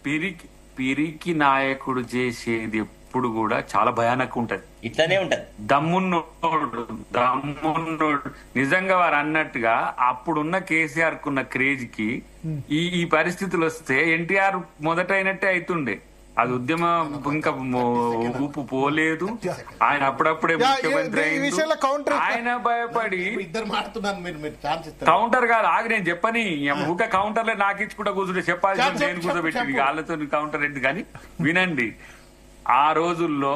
పిరికి పిరికి నాయకుడు చేసేది ఎప్పుడు కూడా చాలా భయానక ఉంటది. ఇట్లానే ఉంటది. దమ్మున్నోడు నిజంగా వారు అన్నట్టుగా అప్పుడున్న కేసీఆర్ కున్న క్రేజ్ కి ఈ పరిస్థితులు వస్తే ఎన్టీఆర్ మొదట అయినట్టే అవుతుండే. అది ఉద్యమం ఇంకా ఊపు పోలేదు. ఆయన అప్పుడప్పుడే ముఖ్యమంత్రి అయింది. ఆయన భయపడి కౌంటర్ కాదు ఆగి నేను చెప్పని ఊక కౌంటర్లే నాకు ఇచ్చుకుంటా కూర్చుంటే చెప్పాలి నేను కూర్చోబెట్టి వాళ్ళతో కౌంటర్ ఏంటి. కానీ వినండి, ఆ రోజుల్లో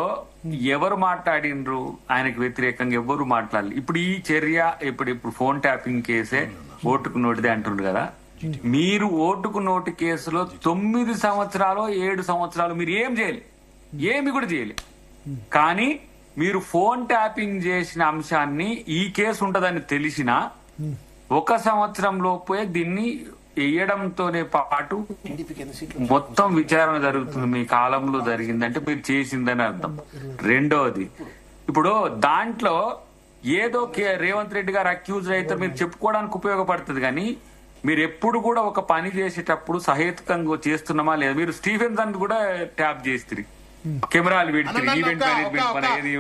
ఎవరు మాట్లాడినరు ఆయనకు వ్యతిరేకంగా ఎవరు మాట్లాడాలి. ఇప్పుడు ఈ చర్య ఇప్పుడు ఫోన్ ట్యాపింగ్ కేసే ఓటుకు నోటిదే అంటుండ్రు కదా. మీరు ఓటుకు నోటు కేసులో 9 సంవత్సరాలు 7 సంవత్సరాలు మీరు ఏం చేయలే, ఏమి కూడా చేయలే. కానీ మీరు ఫోన్ ట్యాపింగ్ చేసిన అంశాన్ని ఈ కేసు ఉంటదని తెలిసిన 1 సంవత్సరం లోపే దీన్ని వేయడంతోనే పాటు మొత్తం విచారణ జరుగుతుంది. మీ కాలంలో జరిగిందంటే మీరు చేసిందని అర్థం. రెండోది, ఇప్పుడు దాంట్లో ఏదో రేవంత్ రెడ్డి గారు అక్యూజ్ అయితే మీరు చెప్పుకోవడానికి ఉపయోగపడుతుంది. కానీ మీరు ఎప్పుడు కూడా ఒక పని చేసేటప్పుడు సహేతుకంగా చేస్తున్నామా లేదా. మీరు స్టీఫెన్ దాన్ని కూడా ట్యాప్ చేస్తారు, కెమెరాలు పెడుతుంది, ఈవెంట్ మేనేజ్మెంట్ పని ఏది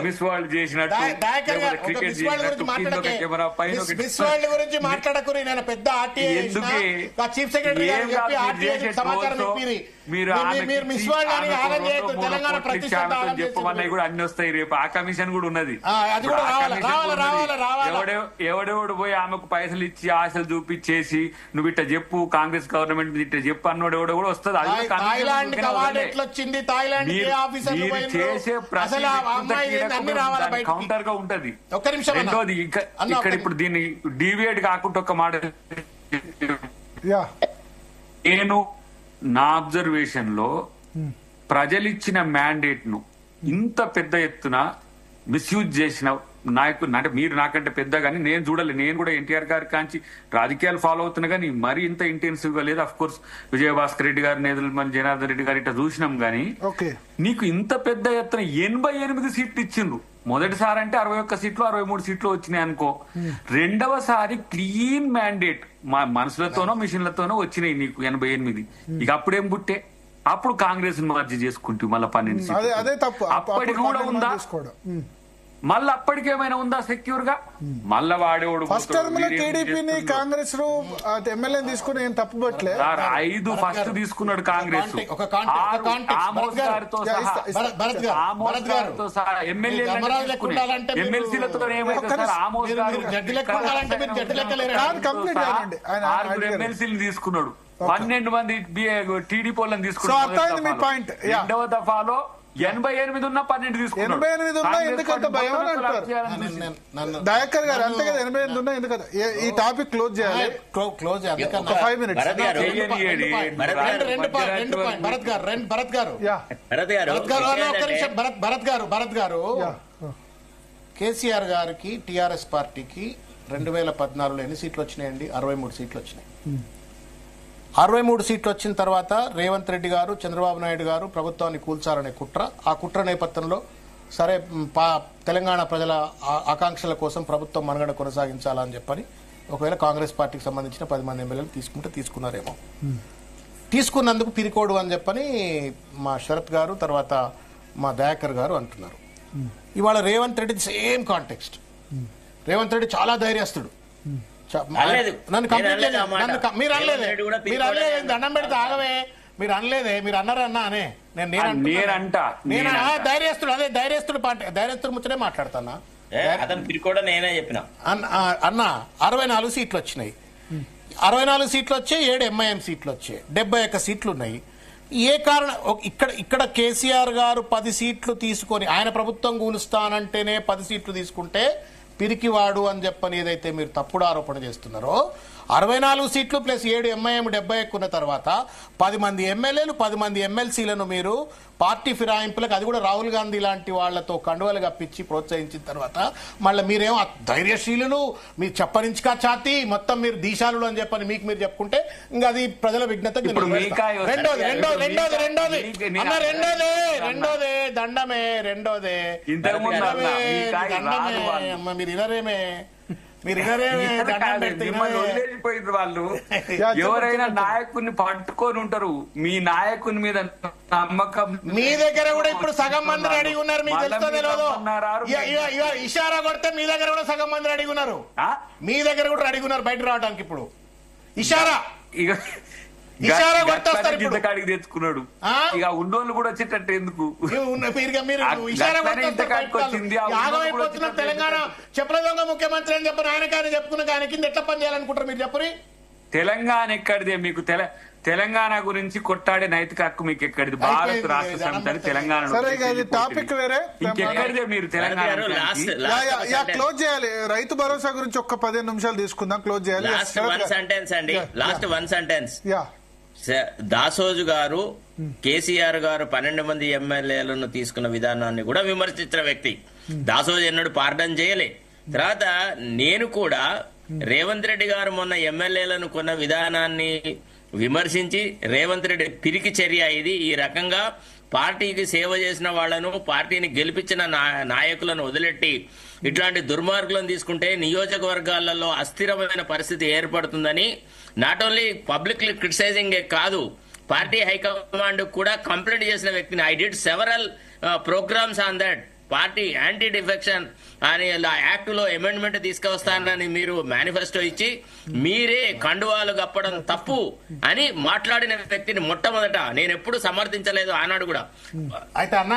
మిస్ వరల్డ్ చేసినట్టు క్రికెట్ చేసినట్టు కెమెరా పైన మీరు చెప్పమన్నా కూడా అన్ని వస్తాయి. రేపు ఆ కమిషన్ కూడా ఉన్నది. ఎవడెవడు పోయి ఆమెకు పైసలు ఇచ్చి ఆశలు చూపించేసి నువ్వు ఇట్లా చెప్పు కాంగ్రెస్ గవర్నమెంట్ ఇట్లా చెప్పు అన్నోడు ఎవడో కూడా వస్తుంది. అది మీరు చేసే కౌంటర్ గా ఉంటది. రెండోది, ఇక్కడ ఇప్పుడు దీన్ని డీవియేట్ కాకుండా ఒక మాట నేను నా అబ్జర్వేషన్ లో ప్రజలిచ్చిన మ్యాండేట్ ను ఇంత పెద్ద ఎత్తున మిస్యూజ్ చేసిన నాయకులు అంటే మీరు నాకంటే పెద్ద కానీ నేను చూడలే. నేను కూడా ఎన్టీఆర్ గారి కాంచి రాజకీయాలు ఫాలో అవుతున్నా కానీ మరీ ఇంత ఇంటెన్సివ్ గా లేదు. అఫ్ కోర్స్ విజయభాస్కర్ రెడ్డి గారు, నేదులమల్లి జనార్దన్ రెడ్డి గారు ఇట్లా చూసినాం. కానీ నీకు ఇంత పెద్ద ఎత్తున 88 సీట్లు ఇచ్చిండ్రు. మొదటిసారి అంటే 61 సీట్లు 63 సీట్లు వచ్చినాయి అనుకో. రెండవసారి క్లీన్ మ్యాండేట్ మా మనుషులతోనో మిషన్లతోనో వచ్చినాయి నీకు 88. ఇక అప్పుడేం పుట్టే, అప్పుడు కాంగ్రెస్ మర్జీ చేసుకుంటూ మళ్ళీ 12 సీట్లు. అప్పటికి కూడా ఉందా? మళ్ళీ అప్పటికేమైనా ఉందా సెక్యూర్ గా? మళ్ళా వాడేవాడు ఫస్ట్ టర్మ్ లో టీడీపీని కాంగ్రెస్ ఎమ్మెల్యే తీసుకుని ఏం తప్పుపట్లే. 5 ఫస్ట్ తీసుకున్నాడు కాంగ్రెస్. ఆమోద్ గారితో సహా ఎమ్మెల్సీలతో ఏమైతే సార్ ఆమోద్ గారు కంప్లీట్ అయ్యండి. 6 ఎమ్మెల్సీలు తీసుకున్నాడు, 12 మంది టీడీపీ వాళ్ళని తీసుకున్నాడు. రెండవ దఫాలో 88 ఉన్నా 12 తీసుకున్నాడు. 88 ఉన్నా ఎందుకంత భయం అని అంటారు దయాకర్ గారు. అంతే కదా, 88 ఉన్నా ఎందుకంత. ఈ టాపిక్ క్లోజ్ చేయాలి. 5 minutes. భరత్ గారు కేసీఆర్ గారికి టిఆర్ఎస్ పార్టీకి 2014లో ఎన్ని సీట్లు వచ్చినాయండి? 63 సీట్లు వచ్చినాయి. 63 సీట్లు వచ్చిన తర్వాత రేవంత్ రెడ్డి గారు, చంద్రబాబు నాయుడు గారు ప్రభుత్వాన్ని కూల్చాలనే కుట్ర. ఆ కుట్ర నేపథ్యంలో సరే తెలంగాణ ప్రజల ఆకాంక్షల కోసం ప్రభుత్వం మనుగడ కొనసాగించాలని చెప్పని ఒకవేళ కాంగ్రెస్ పార్టీకి సంబంధించిన 10 మంది ఎమ్మెల్యేలు తీసుకున్నారేమో. తీసుకున్నందుకు పిరికోడు అని చెప్పని మా శరత్ గారు తర్వాత మా దయాకర్ గారు అంటున్నారు. ఇవాళ రేవంత్ రెడ్డి సేమ్ కాంటెక్స్ట్. రేవంత్ రెడ్డి చాలా ధైర్యస్తుడు. నన్ను మీరు అనలేదు దండం పెడితే ఆగవే. మీరు అనలేదే, మీరు అన్నారన్నా అనే నేను ధైర్యస్తుడు. అదే ధైర్యస్తుడు ముచ్చటే మాట్లాడతానా. నేనే చెప్పిన అన్న 64 సీట్లు వచ్చినాయి. 64 సీట్లు వచ్చాయి, 7 ఎంఐఎం సీట్లు వచ్చాయి, 71 సీట్లు ఉన్నాయి. ఏ కారణం ఇక్కడ కేసీఆర్ గారు 10 సీట్లు తీసుకొని ఆయన ప్రభుత్వం కూలుస్తానంటేనే 10 సీట్లు తీసుకుంటే పిరికివాడు అని చెప్పని ఏదైతే మీరు తప్పుడు ఆరోపణ చేస్తున్నారో, 64 సీట్లు ప్లస్ 7 ఎంఐఎం 71 ఉన్న తర్వాత 10 మంది ఎమ్మెల్యేలు 10 మంది ఎమ్మెల్సీలను మీరు పార్టీ ఫిరాయింపులకు, అది కూడా రాహుల్ గాంధీ లాంటి వాళ్లతో కండువలు కప్పించి ప్రోత్సహించిన తర్వాత మళ్ళీ మీరేమో ధైర్యశీలులు, మీరు చెప్పరించుకా ఛాతి మొత్తం మీరు దీశాలు అని చెప్పని మీకు మీరు చెప్పుకుంటే ఇంకా అది ప్రజల విజ్ఞత. రెండోదే దండమే. మీరు వినరేమే. మీరు ఇనరే దండం పెడితే మిమ్మల్ని ఇనరే. వదిలేసిపోయింది వాళ్ళు. యా, ఎవరైనా చెప్పండి. నాయకుడిని పట్టుకొని ఉంటారు. మీ నాయకుని మీద నమ్మకం మీ దగ్గర కూడా ఇప్పుడు సగం మంది రెడీ ఉన్నారు, మీకు మళ్ళా తెలుసో మీరు తెలియదు. రమ్మన్నారు. ఇషారా కొడితే మీ దగ్గర కూడా సగం మంది రెడీ ఉన్నారు, ఆ? మీ దగ్గర కూడా రెడీ ఉన్నారు బయట రావడానికి. ఇప్పుడు ఇషారా ఇక ఇషారా కొట్టేస్తారు ఇప్పుడు. గింతకాడికి తెచ్చుకున్నాడు. ఆ? ఇక ఉన్నోళ్ళు కూడా వచ్చేటట్టు ఎందుకు? మీరు ఆ ఇషారా గట్లనే కొట్టేస్తారు ఇంతకాడికి బయట వచ్చింది. ఆ వాళ్ళు. ఉన్నోళ్ళు కూడా ఆగమైపోతున్నారు వచ్చేటట్టు తెలంగాణ చెప్పల దొంగ ముఖ్యమంత్రి అని చెప్పిన ఆయన కానీ చెప్పుకున్న ఆయన కింద ఎట్లా పని చేయాలనుకుంటారు మీరు చెప్పరి. తెలంగాణ ఎక్కడిదే? మీకు తెలంగాణ గురించి కొట్టాడే నైతిక హక్కు మీకు ఎక్కడిది? భారత అయిపోయింది. రాష్ట్ర సమితి అని తెలంగాణ సరే ఇక అది టాపిక్ వేరే. ఇంకెక్కడిదే మీరు తెలంగాణ లాస్ట్ యా, క్లోజ్ చేయాలి. రైతు భరోసా గురించి ఒక్క 15 నిమిషాలు తీసుకుందాం, క్లోజ్ చేయాలి. లాస్ట్ వన్ సెంటెన్స్ అండి, last one sentence. Yeah, Dasoju గారు కేసీఆర్ గారు 12 మంది ఎమ్మెల్యేలను తీసుకున్న విధానాన్ని కూడా విమర్శించిన వ్యక్తి. దాసోజు ఎన్నడూ పార్డన్ చేయలే. తర్వాత నేను కూడా రేవంత్ రెడ్డి గారు మొన్న ఎమ్మెల్యేలను కొన్న విధానాన్ని విమర్శించి, రేవంత్ రెడ్డి పిరికి చర్య ఇది, ఈ రకంగా పార్టీకి సేవ చేసిన వాళ్లను, పార్టీని గెలిపించిన నాయకులను వదిలెట్టి ఇట్లాంటి దుర్మార్గులను తీసుకుంటే నియోజకవర్గాలలో అస్థిరమైన పరిస్థితి ఏర్పడుతుందని నాట్ ఓన్లీ పబ్లిక్లీ క్రిటిసైజింగ్ కాదు, పార్టీ హైకమాండ్ కూడా కంప్లైంట్ చేసిన వ్యక్తిని. I did several programmes on that. Party anti defection అని యాక్ట్ లో అమెండ్మెంట్ తీసుకొస్తానని మీరు మేనిఫెస్టో ఇచ్చి మీరే కండువాలు కప్పడం తప్పు అని మాట్లాడిన వ్యక్తిని మొట్టమొదట నేను ఎప్పుడు సమర్థించలేదు ఆనాడు కూడా. అయితే అన్న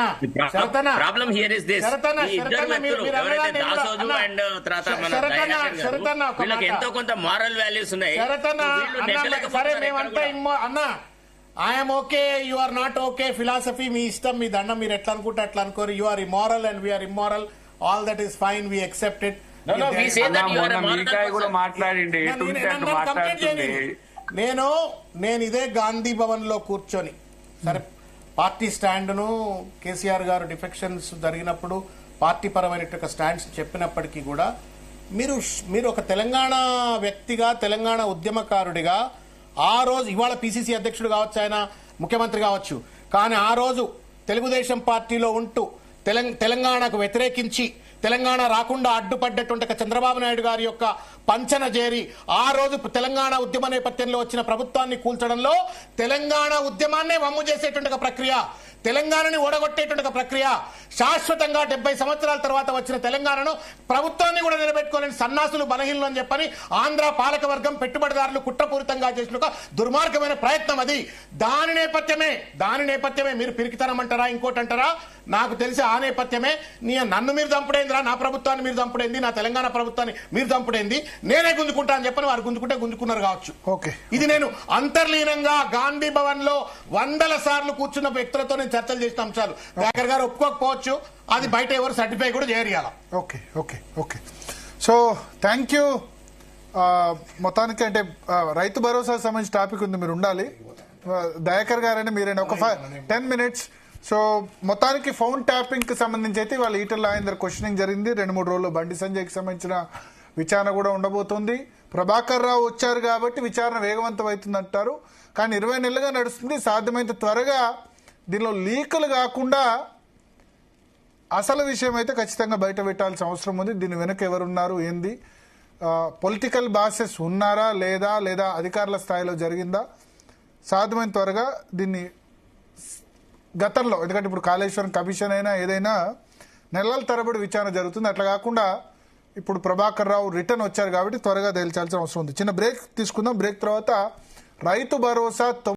ప్రాబ్లం హియర్ ఇస్ దిస్, ఇద్దరు వ్యక్తులు ఎవరైతే దాసోజు అండ్ తర్వాత మన దయాకర్ గారు, వీళ్ళకి ఎంతో కొంత మారల్ వాల్యూస్ ఉన్నాయి. వీళ్ళు నెగ్గలేకపోతున్నారు సరే ఎక్కడ మేమంతా కూడా. అన్న I'm okay, you are not okay, philosophy మీ ఇష్టం, మీ దండం, మీరు ఎట్లా అనుకుంటే అట్లా అనుకోరు. You are immoral and we are immoral, all that is fine, we accept it. No, we say that you are a moral మీకాయ కూడా person. మాట్లాడిండి, ఎటుంటే అటు మాట్లాడుతుంది. నేను ఇదే గాంధీ భవన్ లో కూర్చొని, సరే పార్టీ స్టాండ్ ను కేసీఆర్ గారు డిఫెక్షన్స్ జరిగినప్పుడు పార్టీ పరమైన స్టాండ్స్ చెప్పినప్పటికీ కూడా మీరు ఒక తెలంగాణ వ్యక్తిగా, తెలంగాణ ఉద్యమకారుడిగా ఆ రోజు, ఇవాళ పిసిసి అధ్యక్షుడు కావచ్చు, ఆయన ముఖ్యమంత్రి కావచ్చు, కానీ ఆ రోజు తెలుగుదేశం పార్టీలో ఉంటూ తెలంగాణకు వ్యతిరేకించి తెలంగాణ రాకుండా అడ్డుపడ్డటువంటి చంద్రబాబు నాయుడు గారి యొక్క పంచన చేరి ఆ రోజు తెలంగాణ ఉద్యమ నేపథ్యంలో వచ్చిన ప్రభుత్వాన్ని కూల్చడంలో తెలంగాణ ఉద్యమాన్నే వమ్ము చేసేటువంటి ప్రక్రియ, తెలంగాణని ఓడగొట్టేటువంటి ప్రక్రియ, శాశ్వతంగా 70 సంవత్సరాల తర్వాత వచ్చిన తెలంగాణను ప్రభుత్వాన్ని కూడా నిలబెట్టుకోలేని సన్నాసులు, బలహీనలు అని చెప్పని ఆంధ్ర పాలక వర్గం, పెట్టుబడిదారులు కుట్రపూరితంగా చేసిన ఒక దుర్మార్గమైన ప్రయత్నం అది. దాని నేపథ్యమే మీరు పిరికితనం అంటారా, ఇంకోటి అంటారా, నాకు తెలిసి ఆ నేపథ్యమే. నన్ను మీరు చంపుడేందిరా, నా ప్రభుత్వాన్ని మీరు చంపుడేంది, నా తెలంగాణ ప్రభుత్వాన్ని మీరు చంపుడేంది, నేనే గుంజుకుంటా అని చెప్పని వారు గుంజుకున్నారు కావచ్చు. ఓకే, ఇది నేను అంతర్లీనంగా గాంధీ భవన్ లో 100 సార్లు కూర్చున్న వ్యక్తులతో నేను చర్చలు చేసిన అంశాలు. దయాకర్ గారు ఒప్పుకోకపోవచ్చు, అది బయట ఎవరు సర్టిఫై కూడా చేయరియాల. Okay okay okay so thank you. మొత్తానికి అంటే రైతు భరోసా సంబంధించిన టాపిక్ ఉంది, మీరు ఉండాలి. దయాకర్ గారని మీరైనా ఒక 10 minutes. సో మొత్తానికి ఫోన్ ట్యాపింగ్ కి సంబంధించి అయితే వాళ్ళ ఈటల రాజేందర్ క్వశ్చనింగ్ జరిగింది. 2-3 రోజుల్లో బండి సంజయ్కి సంబంధించిన విచారణ కూడా ఉండబోతోంది. ప్రభాకర్ రావు వచ్చారు కాబట్టి విచారణ వేగవంతం అవుతుంది అంటారు, కానీ 20 నెలలుగా నడుస్తుంది. సాధ్యమైనంత త్వరగా దీనిలో లీకులు కాకుండా అసలు విషయం అయితే ఖచ్చితంగా బయట పెట్టాల్సిన అవసరం ఉంది. దీని వెనక ఎవరున్నారు, ఏంది, పొలిటికల్ బాసెస్ ఉన్నారా లేదా అధికారుల స్థాయిలో జరిగిందా, సాధ్యమైన త్వరగా దీన్ని గతంలో, ఎందుకంటే ఇప్పుడు కాళేశ్వరం కమిషన్ అయినా ఏదైనా నెలల తరబడి విచారణ జరుగుతుంది. అట్లా కాకుండా ఇప్పుడు ప్రభాకర్ రావు రిటర్న్ వచ్చారు కాబట్టి త్వరగా తేల్చాల్సిన అవసరం ఉంది. చిన్న బ్రేక్ తీసుకుందాం. బ్రేక్ తర్వాత రైతు భరోసా